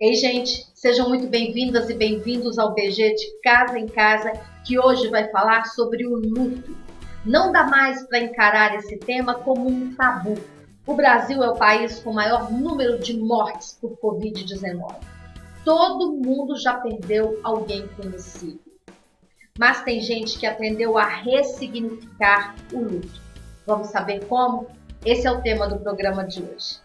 Ei, gente, sejam muito bem-vindas e bem-vindos ao BG de Casa em Casa, que hoje vai falar sobre o luto. Não dá mais para encarar esse tema como um tabu. O Brasil é o país com o maior número de mortes por Covid-19. Todo mundo já perdeu alguém conhecido. Mas tem gente que aprendeu a ressignificar o luto. Vamos saber como? Esse é o tema do programa de hoje.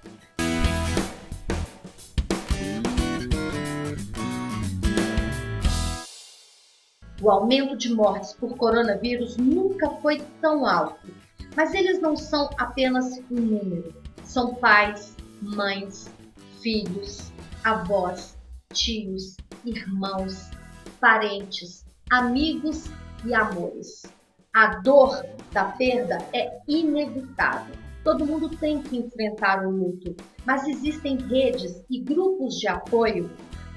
O aumento de mortes por coronavírus nunca foi tão alto, mas eles não são apenas um número. São pais, mães, filhos, avós, tios, irmãos, parentes, amigos e amores. A dor da perda é inevitável. Todo mundo tem que enfrentar o luto, mas existem redes e grupos de apoio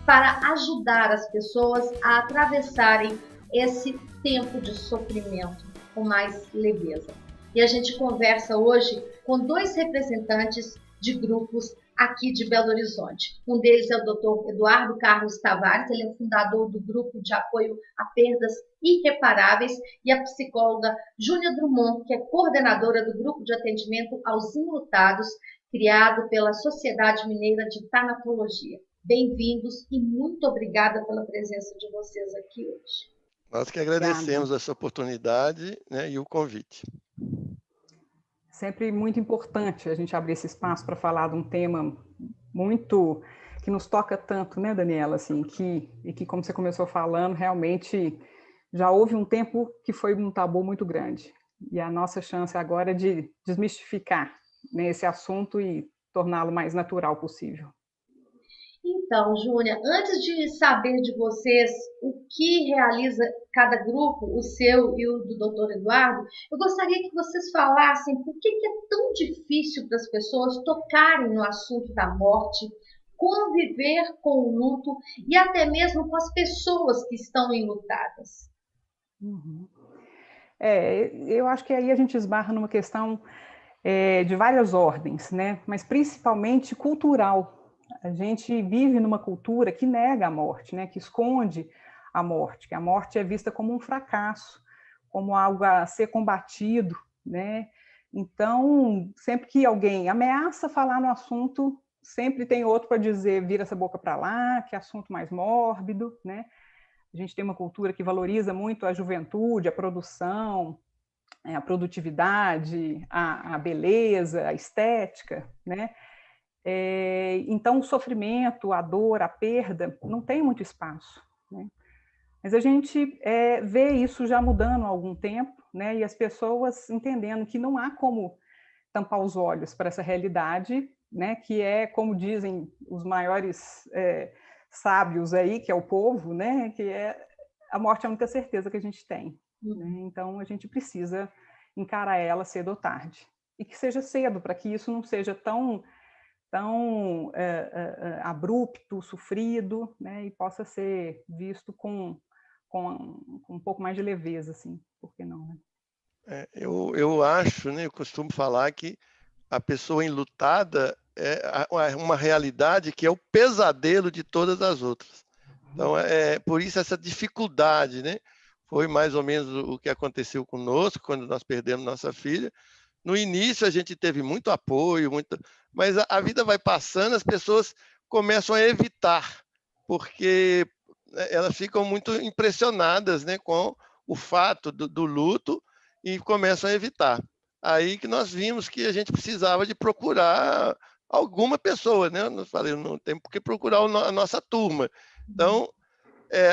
para ajudar as pessoas a atravessarem esse tempo de sofrimento com mais leveza. E a gente conversa hoje com dois representantes de grupos aqui de Belo Horizonte. Um deles é o Dr. Eduardo Carlos Tavares, ele é fundador do grupo de apoio a perdas irreparáveis, e a psicóloga Júlia Drummond, que é coordenadora do grupo de atendimento aos enlutados, criado pela Sociedade Mineira de Tanatologia. Bem-vindos e muito obrigada pela presença de vocês aqui hoje. Nós que agradecemos essa oportunidade, né, e o convite. Sempre muito importante a gente abrir esse espaço para falar de um tema muito que nos toca tanto, né, Daniela, assim, que como você começou falando, realmente já houve um tempo que foi um tabu muito grande. E a nossa chance agora é de desmistificar, né, esse assunto e torná-lo mais natural possível. Então, Júlia, antes de saber de vocês o que realiza cada grupo, o seu e o do Dr. Eduardo, eu gostaria que vocês falassem por que é tão difícil para as pessoas tocarem no assunto da morte, conviver com o luto e até mesmo com as pessoas que estão enlutadas. Uhum. Eu acho que aí a gente esbarra numa questão de várias ordens, né? Mas principalmente cultural. A gente vive numa cultura que nega a morte, né? Que esconde a morte, que a morte é vista como um fracasso, como algo a ser combatido, né? Então, sempre que alguém ameaça falar no assunto, sempre tem outro para dizer, vira essa boca para lá, que assunto mais mórbido, né? A gente tem uma cultura que valoriza muito a juventude, a produção, a produtividade, a beleza, a estética, né? Então, o sofrimento, a dor, a perda, não tem muito espaço, né? Mas a gente vê isso já mudando há algum tempo, né? E as pessoas entendendo que não há como tampar os olhos para essa realidade, né? Que é, como dizem os maiores sábios aí, que é o povo, né? Que é a morte é a única certeza que a gente tem, né? Então, a gente precisa encarar ela cedo ou tarde. E que seja cedo, para que isso não seja tão abrupto, sofrido, né, e possa ser visto com um pouco mais de leveza, assim, por que não, né? Eu acho, né, eu costumo falar que a pessoa enlutada é uma realidade que é o pesadelo de todas as outras. Então, por isso essa dificuldade, né? Foi mais ou menos o que aconteceu conosco quando nós perdemos nossa filha. No início a gente teve muito apoio, mas a vida vai passando, as pessoas começam a evitar, porque elas ficam muito impressionadas, né, com o fato do luto e começam a evitar. Aí que nós vimos que a gente precisava de procurar alguma pessoa, né? Eu falei, não tem por que procurar a nossa turma. Então,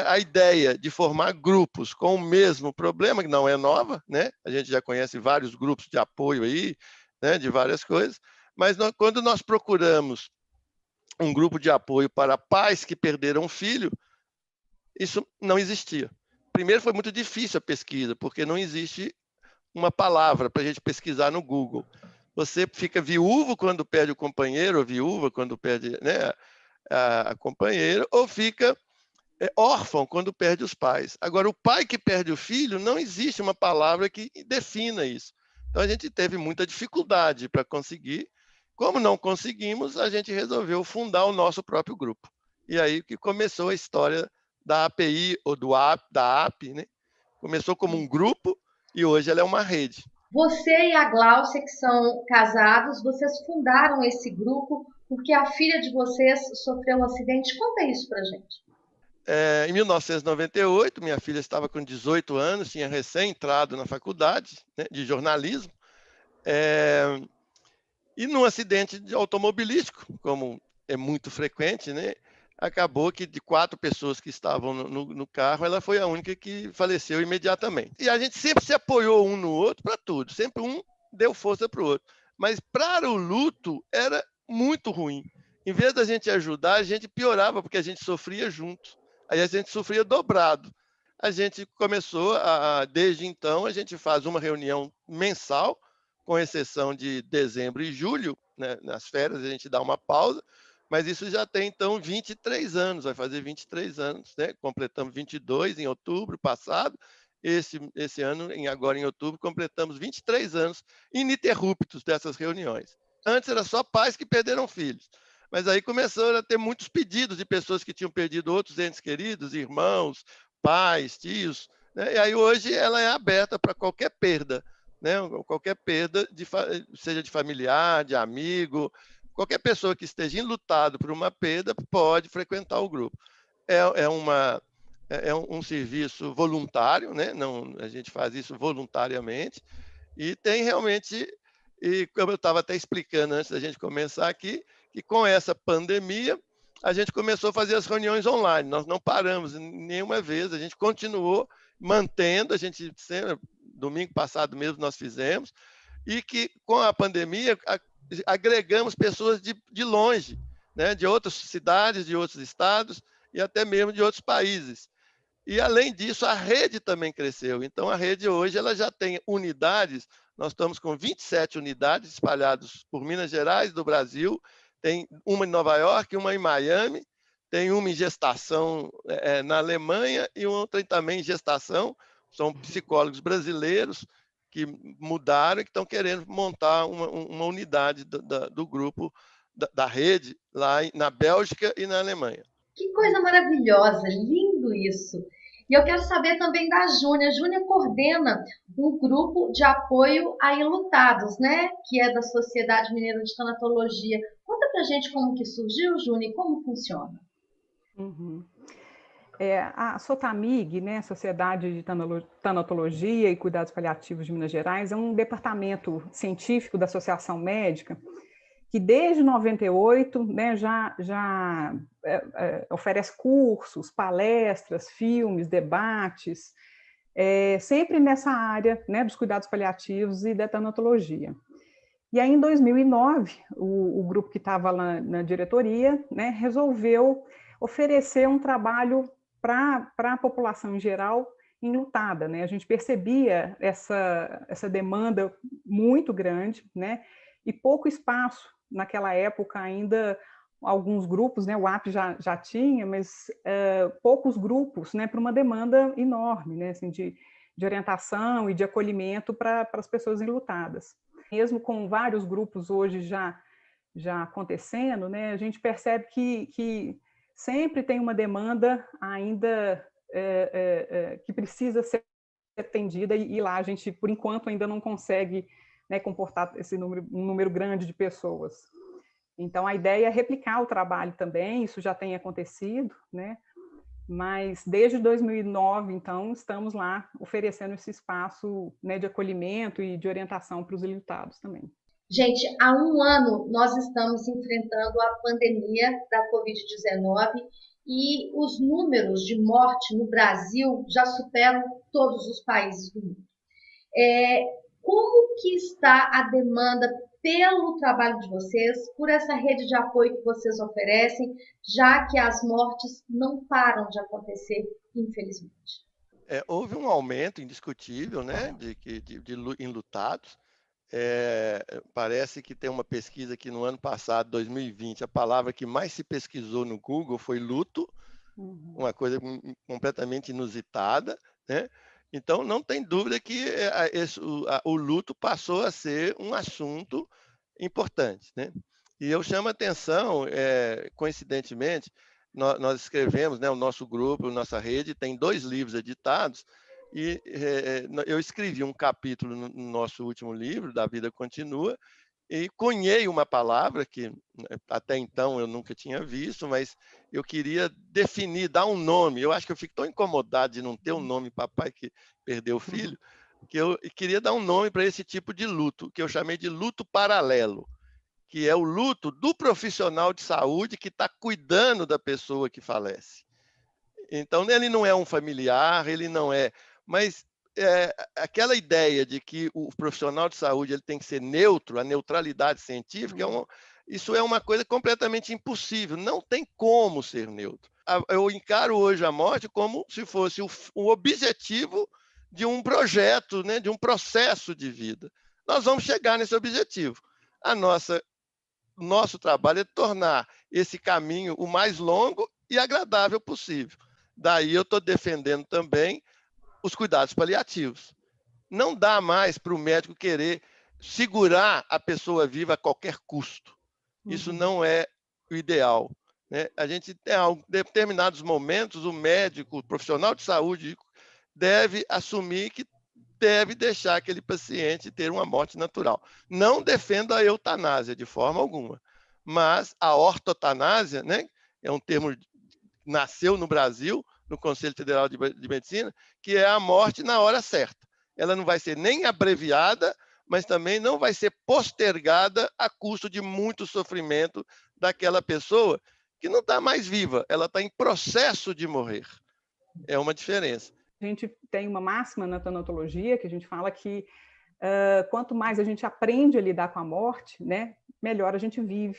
a ideia de formar grupos com o mesmo problema, que não é nova, né? A gente já conhece vários grupos de apoio aí, né, de várias coisas, mas quando nós procuramos um grupo de apoio para pais que perderam filho, isso não existia. Primeiro, foi muito difícil a pesquisa, porque não existe uma palavra para a gente pesquisar no Google. Você fica viúvo quando perde o companheiro, ou viúva quando perde, né, a companheira, ou fica órfão quando perde os pais. Agora, o pai que perde o filho, não existe uma palavra que defina isso. Então, a gente teve muita dificuldade para conseguir. Como não conseguimos, a gente resolveu fundar o nosso próprio grupo. e aí que começou a história da API ou da AP, né? Começou como um grupo e hoje ela é uma rede. Você e a Gláucia, que são casados, vocês fundaram esse grupo porque a filha de vocês sofreu um acidente. Conta isso pra gente. Em 1998, minha filha estava com 18 anos, tinha recém entrado na faculdade, né, de jornalismo, e num acidente automobilístico, como é muito frequente, né, acabou que de 4 pessoas que estavam no carro, ela foi a única que faleceu imediatamente. E a gente sempre se apoiou um no outro para tudo, sempre um deu força para o outro. Mas para o luto era muito ruim. Em vez da gente ajudar, a gente piorava, porque a gente sofria junto. Aí a gente sofria dobrado. A gente começou, desde então, a gente faz uma reunião mensal, com exceção de dezembro e julho, né? Nas férias a gente dá uma pausa, mas isso já tem, então, 23 anos, vai fazer 23 anos, né? Completamos 22 em outubro passado, esse ano, agora em outubro, completamos 23 anos ininterruptos dessas reuniões. Antes era só pais que perderam filhos, mas aí começaram a ter muitos pedidos de pessoas que tinham perdido outros entes queridos, irmãos, pais, tios, né? E aí hoje ela é aberta para qualquer perda, né? Qualquer perda, seja de familiar, de amigo, qualquer pessoa que esteja enlutado por uma perda pode frequentar o grupo. É um serviço voluntário, né? Não, a gente faz isso voluntariamente, e tem realmente, e como eu estava até explicando antes da gente começar aqui, que com essa pandemia a gente começou a fazer as reuniões online, nós não paramos nenhuma vez, a gente continuou mantendo, a gente sempre, domingo passado mesmo nós fizemos, e que com a pandemia agregamos pessoas de longe, né, de outras cidades, de outros estados e até mesmo de outros países. E, além disso, a rede também cresceu. Então, a rede hoje ela já tem unidades, nós estamos com 27 unidades espalhadas por Minas Gerais, do Brasil, tem uma em Nova York, uma em Miami, tem uma em gestação na Alemanha e outra também em gestação. São psicólogos brasileiros que mudaram e que estão querendo montar uma unidade do grupo, da rede, lá na Bélgica e na Alemanha. Que coisa maravilhosa, lindo isso. E eu quero saber também da Júnia. Júnia coordena um grupo de apoio a enlutados, né? Que é da Sociedade Mineira de Tanatologia. Conta pra gente como que surgiu, Júnia, e como funciona. Uhum. A SOTAMIG, né, Sociedade de Tanatologia e Cuidados Paliativos de Minas Gerais, é um departamento científico da Associação Médica que desde 98, né, já oferece cursos, palestras, filmes, debates, sempre nessa área, né, dos cuidados paliativos e da tanatologia. E aí, em 2009, o grupo que estava lá na diretoria, né, resolveu oferecer um trabalho para a população em geral enlutada, né? A gente percebia essa demanda muito grande, né? E pouco espaço naquela época ainda, alguns grupos, né? O AP já tinha, mas poucos grupos, né? Para uma demanda enorme, né? Assim, de orientação e de acolhimento para as pessoas enlutadas. Mesmo com vários grupos hoje já acontecendo, né? A gente percebe que sempre tem uma demanda ainda que precisa ser atendida, e lá a gente, por enquanto, ainda não consegue, né, comportar um número grande de pessoas. Então, a ideia é replicar o trabalho também, isso já tem acontecido, né? Mas desde 2009, então, estamos lá oferecendo esse espaço, né, de acolhimento e de orientação para os enlutados também. Gente, há um ano nós estamos enfrentando a pandemia da Covid-19 e os números de morte no Brasil já superam todos os países do mundo. Como que está a demanda pelo trabalho de vocês, por essa rede de apoio que vocês oferecem, já que as mortes não param de acontecer, infelizmente? Houve um aumento indiscutível, né, de enlutados. Parece que tem uma pesquisa que no ano passado, 2020, a palavra que mais se pesquisou no Google foi luto, uma coisa completamente inusitada, né? Então, não tem dúvida que o luto passou a ser um assunto importante, né? E eu chamo a atenção, coincidentemente, nós escrevemos, né, o nosso grupo, nossa rede, tem 2 livros editados, e eu escrevi um capítulo no nosso último livro, Da Vida Continua, e cunhei uma palavra que até então eu nunca tinha visto, mas eu queria definir, dar um nome. Eu acho que eu fico tão incomodado de não ter um nome, papai que perdeu o filho, que eu queria dar um nome para esse tipo de luto, que eu chamei de luto paralelo, que é o luto do profissional de saúde que está cuidando da pessoa que falece. Então, ele não é um familiar, ele não é... Mas aquela ideia de que o profissional de saúde ele tem que ser neutro, a neutralidade científica, isso é uma coisa completamente impossível. Não tem como ser neutro. Eu encaro hoje a morte como se fosse o objetivo de um projeto, né, de um processo de vida. Nós vamos chegar nesse objetivo. Nosso trabalho é tornar esse caminho o mais longo e agradável possível. Daí eu estou defendendo também os cuidados paliativos. Não dá mais para o médico querer segurar a pessoa viva a qualquer custo. Isso não é o ideal, né? A gente tem, em determinados momentos, o médico, o profissional de saúde, deve assumir que deve deixar aquele paciente ter uma morte natural. Não defendo a eutanásia de forma alguma, mas a ortotanásia, né, é um termo que nasceu no Brasil, no Conselho Federal de Medicina, que é a morte na hora certa. Ela não vai ser nem abreviada, mas também não vai ser postergada a custo de muito sofrimento daquela pessoa que não está mais viva, ela está em processo de morrer. É uma diferença. A gente tem uma máxima na tanatologia que a gente fala que quanto mais a gente aprende a lidar com a morte, né, melhor a gente vive.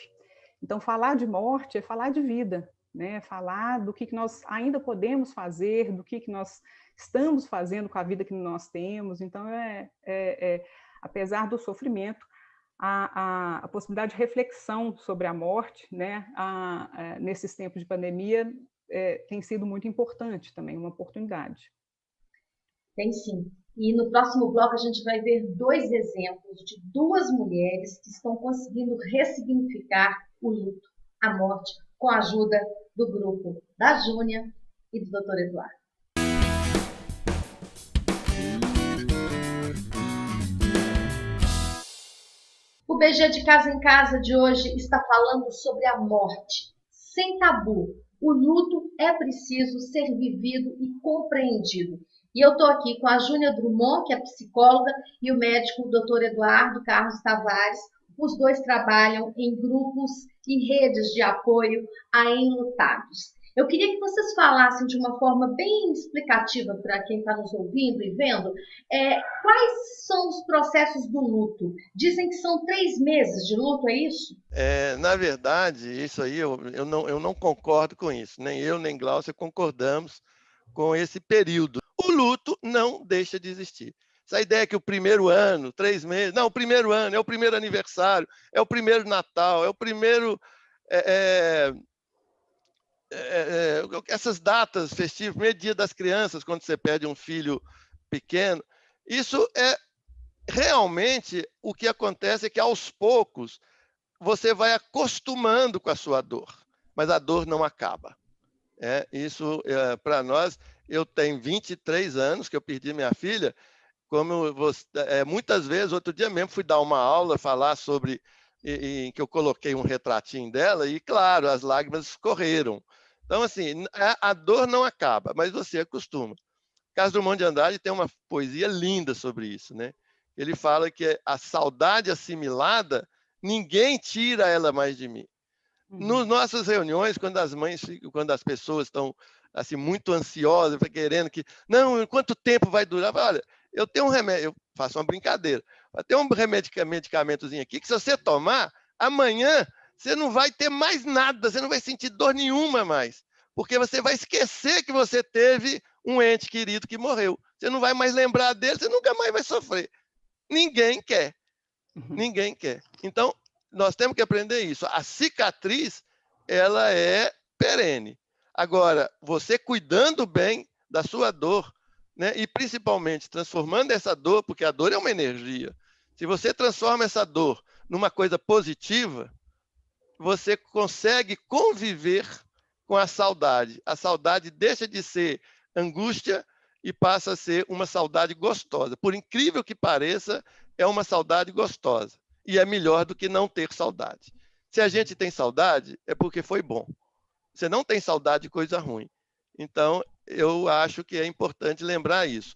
Então, falar de morte é falar de vida, né? Falar do que nós ainda podemos fazer, do que nós estamos fazendo com a vida que nós temos. Então, apesar do sofrimento, a possibilidade de reflexão sobre a morte, né, nesses tempos de pandemia, tem sido muito importante também, uma oportunidade. Tem sim. E no próximo bloco a gente vai ver 2 exemplos de 2 mulheres que estão conseguindo ressignificar o luto, a morte, com a ajuda do grupo da Júnia e do Dr. Eduardo. O BG de Casa em Casa de hoje está falando sobre a morte, sem tabu. O luto é preciso ser vivido e compreendido. E eu estou aqui com a Júnia Drummond, que é psicóloga, e o médico Dr. Eduardo Carlos Tavares. Os 2 trabalham em grupos e redes de apoio a enlutados. Eu queria que vocês falassem de uma forma bem explicativa para quem está nos ouvindo e vendo, quais são os processos do luto? Dizem que são 3 meses de luto, é isso? Na verdade, isso aí eu não concordo com isso. Nem eu, nem Glaucia concordamos com esse período. O luto não deixa de existir. Essa ideia que o primeiro ano, 3 meses... Não, o primeiro ano é o primeiro aniversário, é o primeiro Natal, é o primeiro... essas datas festivas, primeiro dia das crianças, quando você perde um filho pequeno, isso é realmente o que acontece é que aos poucos você vai acostumando com a sua dor, mas a dor não acaba. Isso, para nós, eu tenho 23 anos que eu perdi minha filha, muitas vezes, outro dia mesmo fui dar uma aula, falar sobre, em que eu coloquei um retratinho dela e, claro, as lágrimas escorreram. Então, assim, a dor não acaba, mas você acostuma. Carlos Drummond de Andrade tem uma poesia linda sobre isso, né? Ele fala que a saudade assimilada, ninguém tira ela mais de mim. Nas nossas reuniões, quando as pessoas estão assim, muito ansiosas, querendo que... Não, quanto tempo vai durar? Olha, eu tenho um remédio, eu faço uma brincadeira. Tem um medicamentozinho aqui que se você tomar, amanhã você não vai ter mais nada, você não vai sentir dor nenhuma mais. Porque você vai esquecer que você teve um ente querido que morreu. Você não vai mais lembrar dele, você nunca mais vai sofrer. Ninguém quer. Ninguém quer. Então, nós temos que aprender isso. A cicatriz, ela é perene. Agora, você cuidando bem da sua dor, né, e principalmente transformando essa dor, porque a dor é uma energia. Se você transforma essa dor numa coisa positiva, você consegue conviver com a saudade. A saudade deixa de ser angústia e passa a ser uma saudade gostosa. Por incrível que pareça, é uma saudade gostosa. E é melhor do que não ter saudade. Se a gente tem saudade, é porque foi bom. Você não tem saudade de coisa ruim. Então, eu acho que é importante lembrar isso.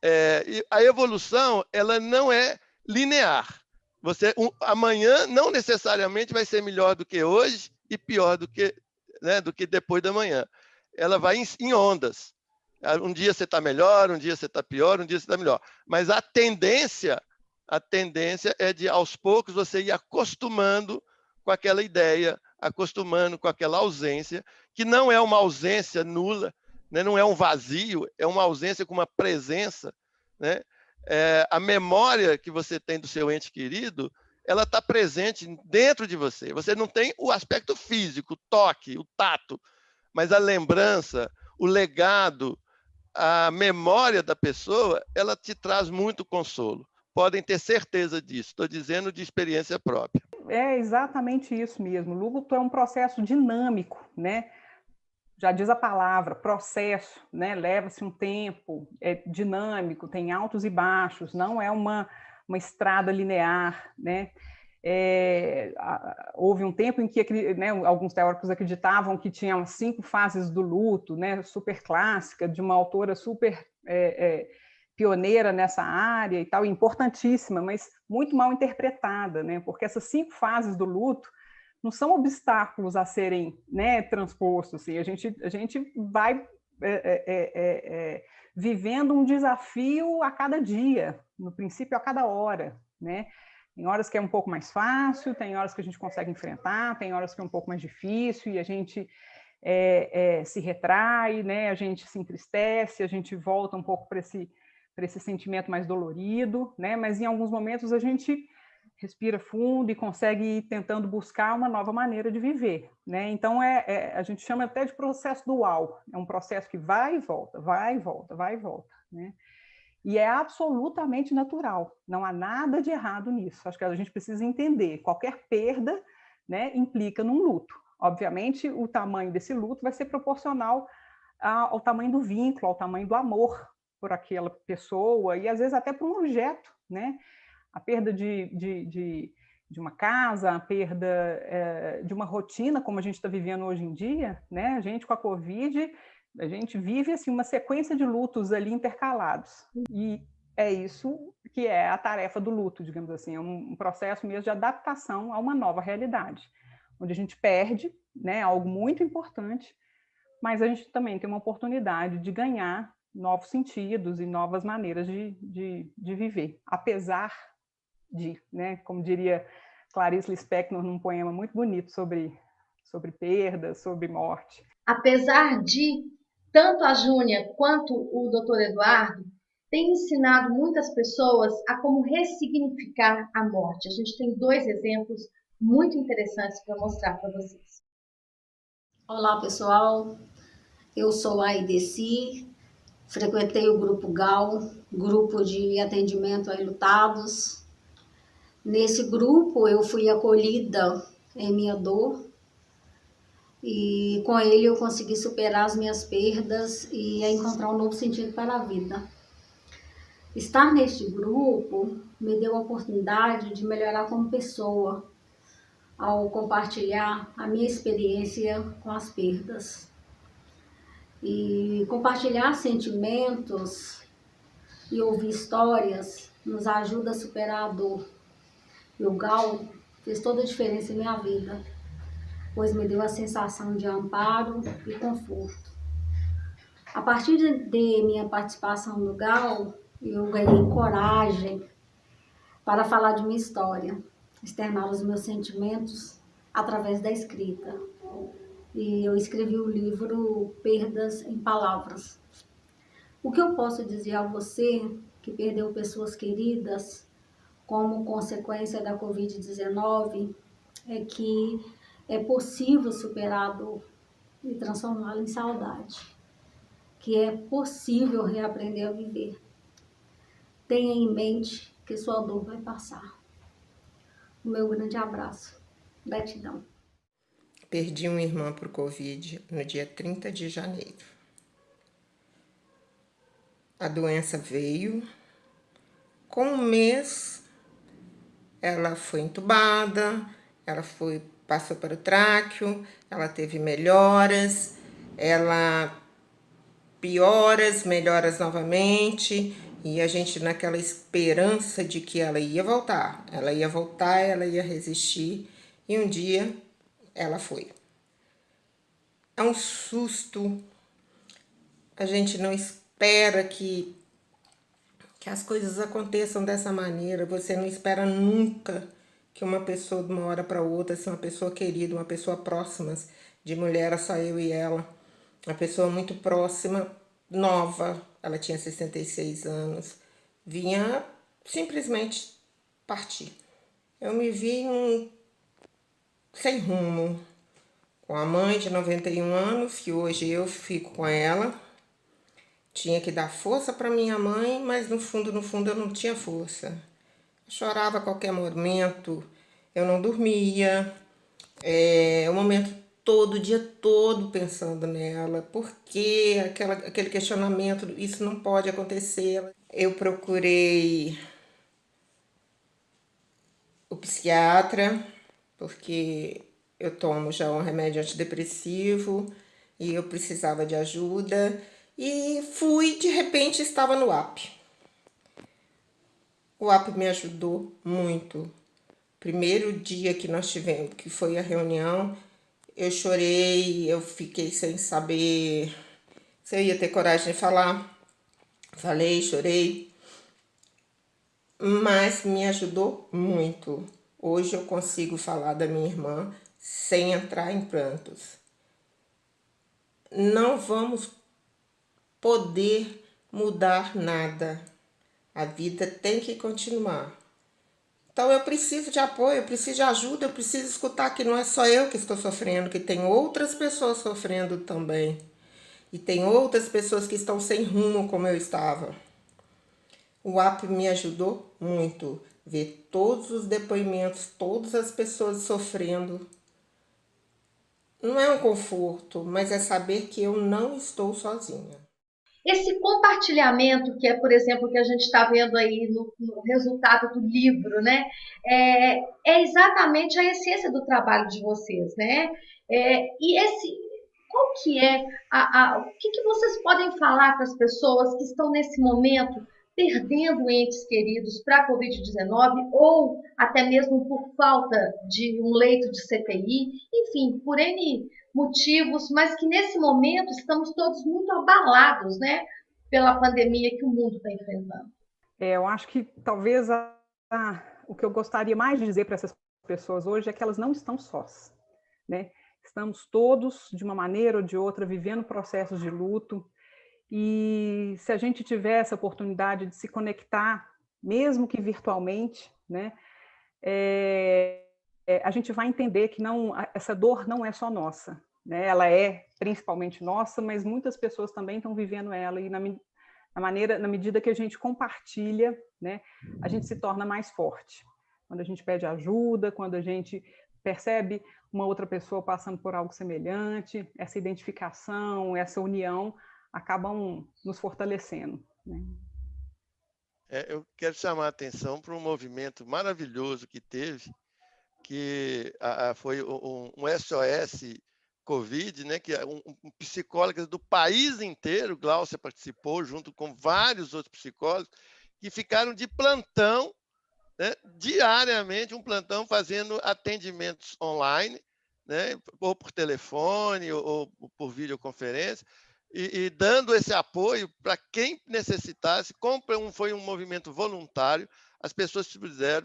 E a evolução, ela não é linear. Amanhã não necessariamente vai ser melhor do que hoje e pior do que, né, do que depois da manhã. Ela vai em ondas. Um dia você está melhor, um dia você está pior, um dia você está melhor. Mas a tendência é de, aos poucos, você ir acostumando com aquela ideia, acostumando com aquela ausência, que não é uma ausência nula, né? Não é um vazio, é uma ausência com uma presença, né? A memória que você tem do seu ente querido, ela está presente dentro de você. Você não tem o aspecto físico, o toque, o tato, mas a lembrança, o legado, a memória da pessoa, ela te traz muito consolo. Podem ter certeza disso. Estou dizendo de experiência própria. É exatamente isso mesmo. O luto é um processo dinâmico, né? Já diz a palavra, processo, né? Leva-se um tempo, é dinâmico, tem altos e baixos, não é uma estrada linear, né? Houve um tempo em que, né, alguns teóricos acreditavam que tinham 5 fases do luto, né, super clássica, de uma autora super pioneira nessa área e tal, importantíssima, mas muito mal interpretada, né, porque essas 5 fases do luto não são obstáculos a serem, né, transpostos. Assim, a gente vai vivendo um desafio a cada dia, no princípio a cada hora, né? Tem horas que é um pouco mais fácil, tem horas que a gente consegue enfrentar, tem horas que é um pouco mais difícil e a gente se retrai, né? A gente se entristece, a gente volta um pouco para esse sentimento mais dolorido, né? Mas em alguns momentos a gente respira fundo e consegue ir tentando buscar uma nova maneira de viver, né? Então a gente chama até de processo dual, é um processo que vai e volta, vai e volta, vai e volta, né? E é absolutamente natural, não há nada de errado nisso. Acho que a gente precisa entender, qualquer perda, né, implica num luto. Obviamente, o tamanho desse luto vai ser proporcional ao tamanho do vínculo, ao tamanho do amor por aquela pessoa e às vezes até por um objeto, né? A perda de uma casa, a perda de uma rotina, como a gente está vivendo hoje em dia, né? A gente com a Covid, a gente vive assim, uma sequência de lutos ali intercalados. E é isso que é a tarefa do luto, digamos assim, é um processo mesmo de adaptação a uma nova realidade, onde a gente perde, né, algo muito importante, mas a gente também tem uma oportunidade de ganhar novos sentidos e novas maneiras de viver, apesar de, né, como diria Clarice Lispector num poema muito bonito sobre perda, sobre morte. Apesar de, tanto a Júnia quanto o Dr. Eduardo têm ensinado muitas pessoas a como ressignificar a morte. A gente tem 2 exemplos muito interessantes para mostrar para vocês. Olá, pessoal. Eu sou a Ideci, frequentei o Grupo GAL, Grupo de Atendimento a Enlutados. Nesse grupo eu fui acolhida em minha dor e com ele eu consegui superar as minhas perdas e encontrar um novo sentido para a vida. Estar neste grupo me deu a oportunidade de melhorar como pessoa ao compartilhar a minha experiência com as perdas. E compartilhar sentimentos e ouvir histórias nos ajuda a superar a dor. E o GAL fez toda a diferença em minha vida, pois me deu a sensação de amparo e conforto. A partir de minha participação no GAL, eu ganhei coragem para falar de minha história, externar os meus sentimentos através da escrita. E eu escrevi o livro Perdas em Palavras. O que eu posso dizer a você que perdeu pessoas queridas como consequência da Covid-19 é que é possível superar a dor e transformá-la em saudade, que é possível reaprender a viver. Tenha em mente que sua dor vai passar. O meu grande abraço. Gratidão. Perdi uma irmã para o Covid no dia 30 de janeiro. A doença veio. Com um mês, ela foi entubada, passou para o tráqueo, ela teve melhoras, melhoras novamente, e a gente naquela esperança de que ela ia voltar, ela ia resistir, e um dia ela foi. É um susto, a gente não espera que as coisas aconteçam dessa maneira, você não espera nunca que uma pessoa de uma hora para outra, assim, uma pessoa querida, uma pessoa próxima, de mulher era só eu e ela, uma pessoa muito próxima, nova, ela tinha 66 anos, vinha simplesmente partir. Eu me vi sem rumo, com a mãe de 91 anos, que hoje eu fico com ela. Tinha que dar força para minha mãe, mas no fundo eu não tinha força. Eu chorava a qualquer momento, eu não dormia, o momento todo, o dia todo pensando nela, porque aquele questionamento, isso não pode acontecer. Eu procurei o psiquiatra, porque eu tomo já um remédio antidepressivo e eu precisava de ajuda. E de repente estava no app. O app me ajudou muito. Primeiro dia que nós tivemos, que foi a reunião, eu chorei, eu fiquei sem saber se eu ia ter coragem de falar. Falei, chorei, mas me ajudou muito. Hoje eu consigo falar da minha irmã sem entrar em prantos. Não vamos poder mudar nada. A vida tem que continuar. Então eu preciso de apoio, eu preciso de ajuda, eu preciso escutar que não é só eu que estou sofrendo, que tem outras pessoas sofrendo também. E tem outras pessoas que estão sem rumo como eu estava. O app me ajudou muito. Ver todos os depoimentos, todas as pessoas sofrendo. Não é um conforto, mas é saber que eu não estou sozinha. Esse compartilhamento, que é, por exemplo, o que a gente está vendo aí no resultado do livro, né? É exatamente a essência do trabalho de vocês, né? Qual que é o que vocês podem falar para as pessoas que estão nesse momento perdendo entes queridos para a Covid-19 ou até mesmo por falta de um leito de CTI, enfim, por N motivos, mas que nesse momento estamos todos muito abalados, né, pela pandemia que o mundo está enfrentando. Eu acho que talvez o que eu gostaria mais de dizer para essas pessoas hoje é que elas não estão sós, né? Estamos todos, de uma maneira ou de outra, vivendo processos de luto, e se a gente tiver essa oportunidade de se conectar, mesmo que virtualmente, né, a gente vai entender que essa dor não é só nossa, né? Ela é principalmente nossa, mas muitas pessoas também estão vivendo ela, e na medida que a gente compartilha, né, a gente se torna mais forte. Quando a gente pede ajuda, quando a gente percebe uma outra pessoa passando por algo semelhante, essa identificação, essa união acabam nos fortalecendo, né? Eu quero chamar a atenção para um movimento maravilhoso que teve, que foi um SOS Covid, né, que um psicólogo do país inteiro, Glaucia participou, junto com vários outros psicólogos, que ficaram de plantão, né, diariamente, um plantão fazendo atendimentos online, né, ou por telefone, ou por videoconferência, e dando esse apoio para quem necessitasse. Foi um movimento voluntário, as pessoas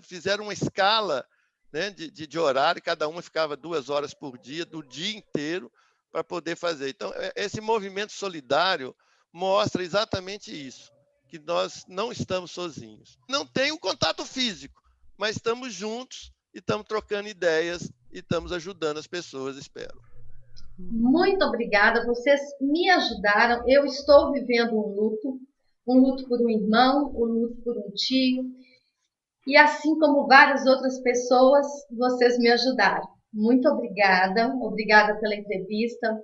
fizeram uma escala, né, de horário, cada uma ficava 2 horas por dia, do dia inteiro, para poder fazer. Então, esse movimento solidário mostra exatamente isso, que nós não estamos sozinhos. Não tem um contato físico, mas estamos juntos e estamos trocando ideias e estamos ajudando as pessoas, espero. Muito obrigada, vocês me ajudaram. Eu estou vivendo um luto por um irmão, um luto por um tio, e assim como várias outras pessoas, vocês me ajudaram. Muito obrigada pela entrevista.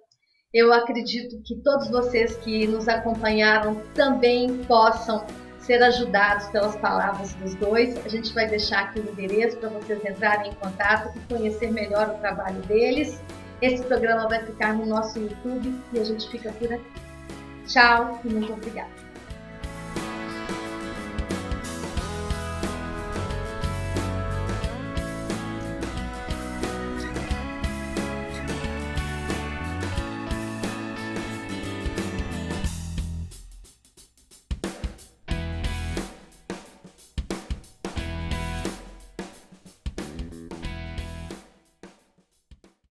Eu acredito que todos vocês que nos acompanharam também possam ser ajudados pelas palavras dos dois. A gente vai deixar aqui o endereço para vocês entrarem em contato e conhecer melhor o trabalho deles. Esse programa vai ficar no nosso YouTube e a gente fica por aqui. Tchau e muito obrigada.